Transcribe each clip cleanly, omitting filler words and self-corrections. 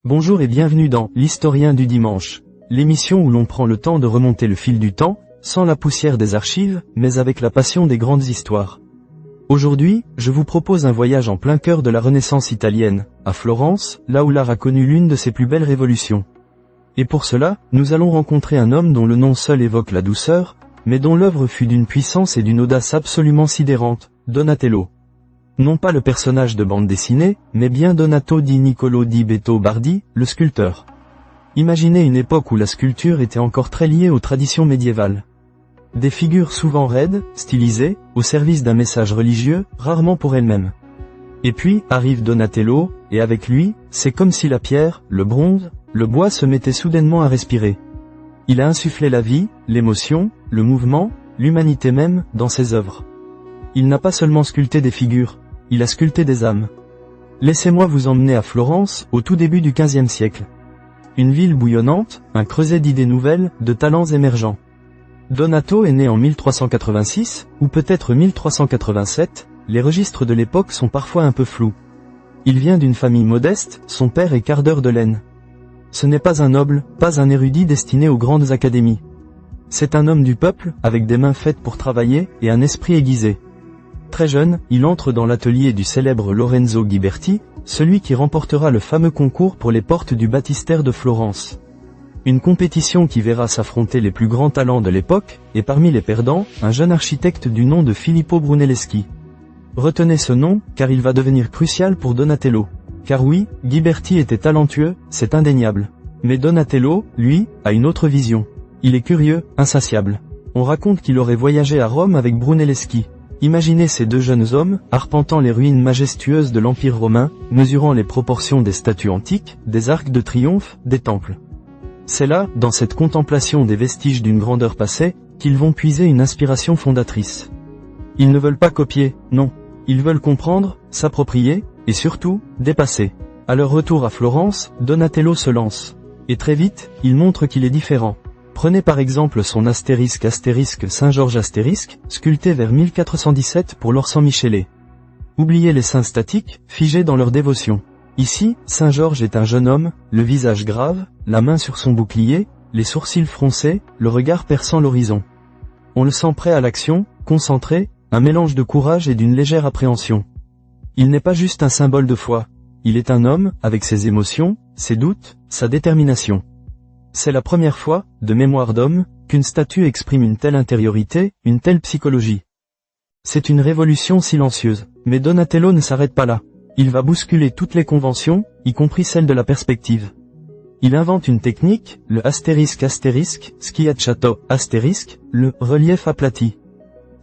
Bonjour et bienvenue dans l'Historien du dimanche, l'émission où l'on prend le temps de remonter le fil du temps, sans la poussière des archives, mais avec la passion des grandes histoires. Aujourd'hui, je vous propose un voyage en plein cœur de la Renaissance italienne, à Florence, là où l'art a connu l'une de ses plus belles révolutions. Et pour cela, nous allons rencontrer un homme dont le nom seul évoque la douceur, mais dont l'œuvre fut d'une puissance et d'une audace absolument sidérantes, Donatello. Non pas le personnage de bande dessinée, mais bien Donato di Niccolo di Beto Bardi, le sculpteur. Imaginez une époque où la sculpture était encore très liée aux traditions médiévales. Des figures souvent raides, stylisées, au service d'un message religieux, rarement pour elles-mêmes. Et puis, arrive Donatello, et avec lui, c'est comme si la pierre, le bronze, le bois se mettaient soudainement à respirer. Il a insufflé la vie, l'émotion, le mouvement, l'humanité même, dans ses œuvres. Il n'a pas seulement sculpté des figures, il a sculpté des âmes. Laissez-moi vous emmener à Florence, au tout début du XVe siècle. Une ville bouillonnante, un creuset d'idées nouvelles, de talents émergents. Donato est né en 1386, ou peut-être 1387, les registres de l'époque sont parfois un peu flous. Il vient d'une famille modeste, son père est cardeur de laine. Ce n'est pas un noble, pas un érudit destiné aux grandes académies. C'est un homme du peuple, avec des mains faites pour travailler, et un esprit aiguisé. Très jeune, il entre dans l'atelier du célèbre Lorenzo Ghiberti, celui qui remportera le fameux concours pour les portes du baptistère de Florence. Une compétition qui verra s'affronter les plus grands talents de l'époque, et parmi les perdants, un jeune architecte du nom de Filippo Brunelleschi. Retenez ce nom, car il va devenir crucial pour Donatello. Car oui, Ghiberti était talentueux, c'est indéniable. Mais Donatello, lui, a une autre vision. Il est curieux, insatiable. On raconte qu'il aurait voyagé à Rome avec Brunelleschi. Imaginez ces deux jeunes hommes, arpentant les ruines majestueuses de l'Empire romain, mesurant les proportions des statues antiques, des arcs de triomphe, des temples. C'est là, dans cette contemplation des vestiges d'une grandeur passée, qu'ils vont puiser une inspiration fondatrice. Ils ne veulent pas copier, non. Ils veulent comprendre, s'approprier, et surtout, dépasser. À leur retour à Florence, Donatello se lance. Et très vite, il montre qu'il est différent. Prenez par exemple son astérisque Saint-Georges astérisque, sculpté vers 1417 pour l'Orsan Michelet. Oubliez les saints statiques, figés dans leur dévotion. Ici, Saint-Georges est un jeune homme, le visage grave, la main sur son bouclier, les sourcils froncés, le regard perçant l'horizon. On le sent prêt à l'action, concentré, un mélange de courage et d'une légère appréhension. Il n'est pas juste un symbole de foi, il est un homme, avec ses émotions, ses doutes, sa détermination. C'est la première fois, de mémoire d'homme, qu'une statue exprime une telle intériorité, une telle psychologie. C'est une révolution silencieuse, mais Donatello ne s'arrête pas là. Il va bousculer toutes les conventions, y compris celle de la perspective. Il invente une technique, le astérisque schiacciato astérisque, le relief aplati.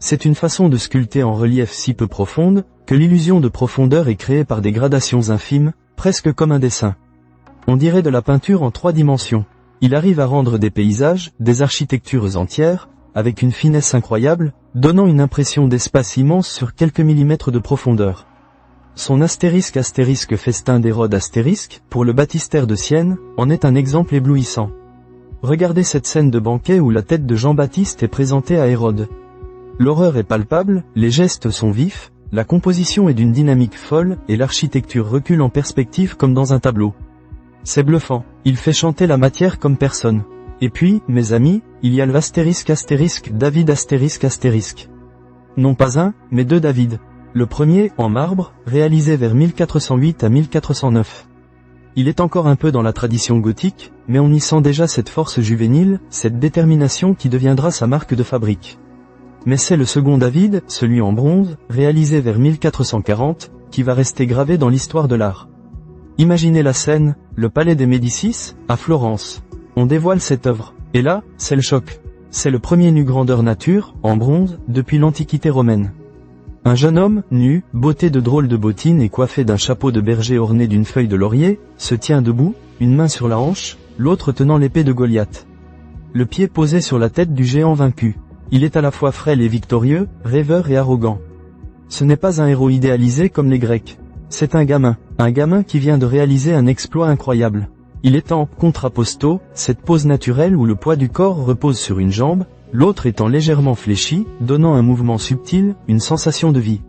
C'est une façon de sculpter en relief si peu profonde, que l'illusion de profondeur est créée par des gradations infimes, presque comme un dessin. On dirait de la peinture en 3 dimensions. Il arrive à rendre des paysages, des architectures entières, avec une finesse incroyable, donnant une impression d'espace immense sur quelques millimètres de profondeur. Son astérisque festin d'Hérode astérisque, pour le baptistère de Sienne, en est un exemple éblouissant. Regardez cette scène de banquet où la tête de Jean-Baptiste est présentée à Hérode. L'horreur est palpable, les gestes sont vifs, la composition est d'une dynamique folle, et l'architecture recule en perspective comme dans un tableau. C'est bluffant, il fait chanter la matière comme personne. Et puis, mes amis, il y a l'astérisque David astérisque. Non pas un, mais 2 David. Le premier, en marbre, réalisé vers 1408 à 1409. Il est encore un peu dans la tradition gothique, mais on y sent déjà cette force juvénile, cette détermination qui deviendra sa marque de fabrique. Mais c'est le second David, celui en bronze, réalisé vers 1440, qui va rester gravé dans l'histoire de l'art. Imaginez la scène, le palais des Médicis, à Florence. On dévoile cette œuvre, et là, c'est le choc. C'est le premier nu grandeur nature, en bronze, depuis l'Antiquité romaine. Un jeune homme, nu, botté de drôles de bottines et coiffé d'un chapeau de berger orné d'une feuille de laurier, se tient debout, une main sur la hanche, l'autre tenant l'épée de Goliath. Le pied posé sur la tête du géant vaincu. Il est à la fois frêle et victorieux, rêveur et arrogant. Ce n'est pas un héros idéalisé comme les Grecs. C'est un gamin qui vient de réaliser un exploit incroyable. Il est en contrapposto, cette pose naturelle où le poids du corps repose sur une jambe, l'autre étant légèrement fléchi, donnant un mouvement subtil, une sensation de vie.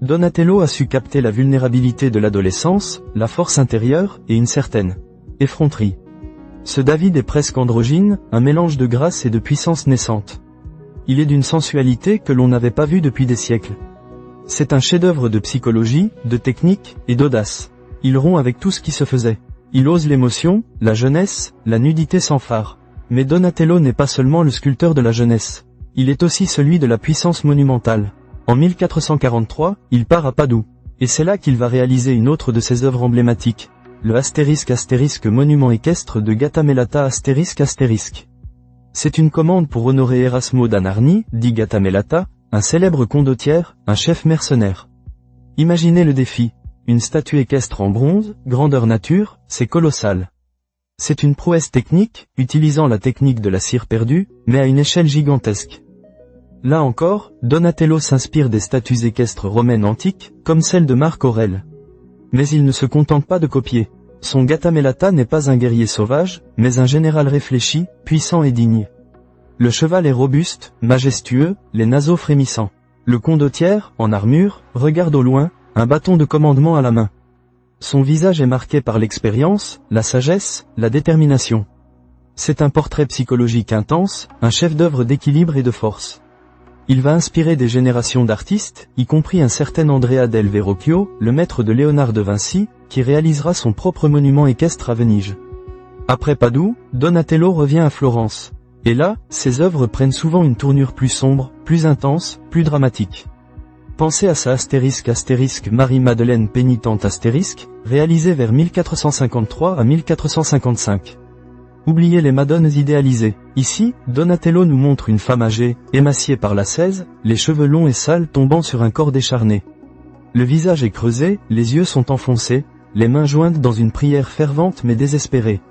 Donatello a su capter la vulnérabilité de l'adolescence, la force intérieure, et une certaine effronterie. Ce David est presque androgyne, un mélange de grâce et de puissance naissante. Il est d'une sensualité que l'on n'avait pas vue depuis des siècles. C'est un chef-d'œuvre de psychologie, de technique et d'audace. Il rompt avec tout ce qui se faisait. Il ose l'émotion, la jeunesse, la nudité sans phare. Mais Donatello n'est pas seulement le sculpteur de la jeunesse. Il est aussi celui de la puissance monumentale. En 1443, il part à Padoue. Et c'est là qu'il va réaliser une autre de ses œuvres emblématiques. Le * monument équestre de Gattamelata ***. C'est une commande pour honorer Erasmo da Narni, dit Gattamelata, un célèbre condottiere, un chef mercenaire. Imaginez le défi. Une statue équestre en bronze, grandeur nature, c'est colossal. C'est une prouesse technique, utilisant la technique de la cire perdue, mais à une échelle gigantesque. Là encore, Donatello s'inspire des statues équestres romaines antiques, comme celle de Marc Aurèle. Mais il ne se contente pas de copier. Son Gattamelata n'est pas un guerrier sauvage, mais un général réfléchi, puissant et digne. Le cheval est robuste, majestueux, les naseaux frémissants. Le condottiere, en armure, regarde au loin, un bâton de commandement à la main. Son visage est marqué par l'expérience, la sagesse, la détermination. C'est un portrait psychologique intense, un chef-d'œuvre d'équilibre et de force. Il va inspirer des générations d'artistes, y compris un certain Andrea del Verrocchio, le maître de Léonard de Vinci, qui réalisera son propre monument équestre à Venise. Après Padoue, Donatello revient à Florence. Et là, ses œuvres prennent souvent une tournure plus sombre, plus intense, plus dramatique. Pensez à sa * Marie-Madeleine pénitente *, réalisée vers 1453 à 1455. Oubliez les madones idéalisées. Ici, Donatello nous montre une femme âgée, émaciée par l'ascèse, les cheveux longs et sales tombant sur un corps décharné. Le visage est creusé, les yeux sont enfoncés, les mains jointes dans une prière fervente mais désespérée.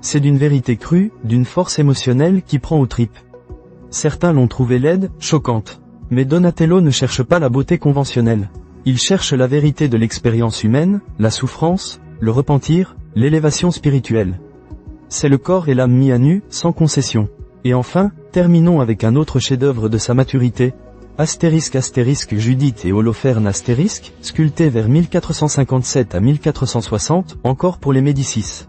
C'est d'une vérité crue, d'une force émotionnelle qui prend aux tripes. Certains l'ont trouvée laide, choquante. Mais Donatello ne cherche pas la beauté conventionnelle. Il cherche la vérité de l'expérience humaine, la souffrance, le repentir, l'élévation spirituelle. C'est le corps et l'âme mis à nu, sans concession. Et enfin, terminons avec un autre chef-d'œuvre de sa maturité, * Judith et Holoferne *, sculpté vers 1457 à 1460, encore pour les Médicis.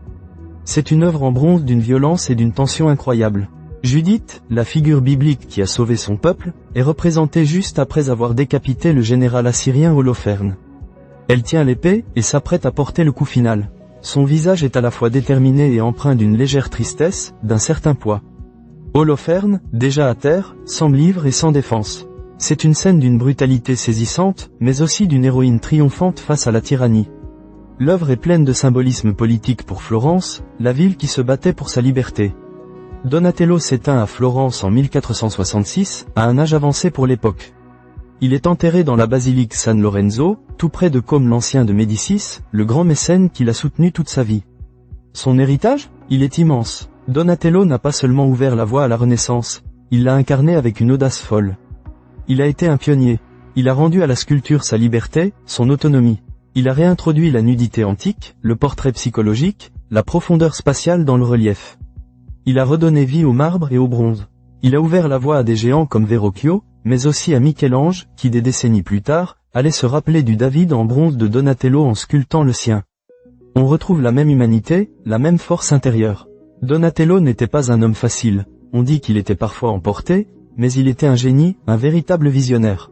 C'est une œuvre en bronze d'une violence et d'une tension incroyables. Judith, la figure biblique qui a sauvé son peuple, est représentée juste après avoir décapité le général assyrien Holoferne. Elle tient l'épée et s'apprête à porter le coup final. Son visage est à la fois déterminé et empreint d'une légère tristesse, d'un certain poids. Holoferne, déjà à terre, semble ivre et sans défense. C'est une scène d'une brutalité saisissante, mais aussi d'une héroïne triomphante face à la tyrannie. L'œuvre est pleine de symbolisme politique pour Florence, la ville qui se battait pour sa liberté. Donatello s'éteint à Florence en 1466, à un âge avancé pour l'époque. Il est enterré dans la basilique San Lorenzo, tout près de Côme l'Ancien de Médicis, le grand mécène qui l'a soutenu toute sa vie. Son héritage? Il est immense. Donatello n'a pas seulement ouvert la voie à la Renaissance, il l'a incarné avec une audace folle. Il a été un pionnier. Il a rendu à la sculpture sa liberté, son autonomie. Il a réintroduit la nudité antique, le portrait psychologique, la profondeur spatiale dans le relief. Il a redonné vie au marbre et au bronze. Il a ouvert la voie à des géants comme Verrocchio, mais aussi à Michel-Ange, qui des décennies plus tard, allait se rappeler du David en bronze de Donatello en sculptant le sien. On retrouve la même humanité, la même force intérieure. Donatello n'était pas un homme facile, on dit qu'il était parfois emporté, mais il était un génie, un véritable visionnaire.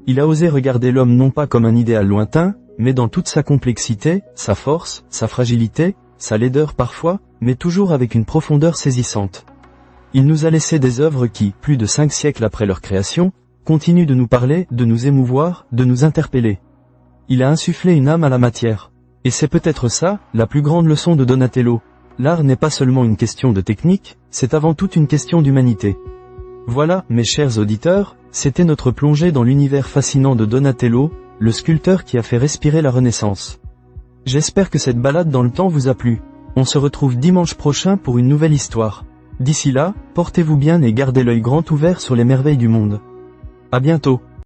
Il a osé regarder l'homme non pas comme un idéal lointain, mais dans toute sa complexité, sa force, sa fragilité, sa laideur parfois, mais toujours avec une profondeur saisissante. Il nous a laissé des œuvres qui, plus de 5 siècles après leur création, continuent de nous parler, de nous émouvoir, de nous interpeller. Il a insufflé une âme à la matière. Et c'est peut-être ça, la plus grande leçon de Donatello. L'art n'est pas seulement une question de technique, c'est avant tout une question d'humanité. Voilà, mes chers auditeurs, c'était notre plongée dans l'univers fascinant de Donatello, le sculpteur qui a fait respirer la Renaissance. J'espère que cette balade dans le temps vous a plu. On se retrouve dimanche prochain pour une nouvelle histoire. D'ici là, portez-vous bien et gardez l'œil grand ouvert sur les merveilles du monde. À bientôt.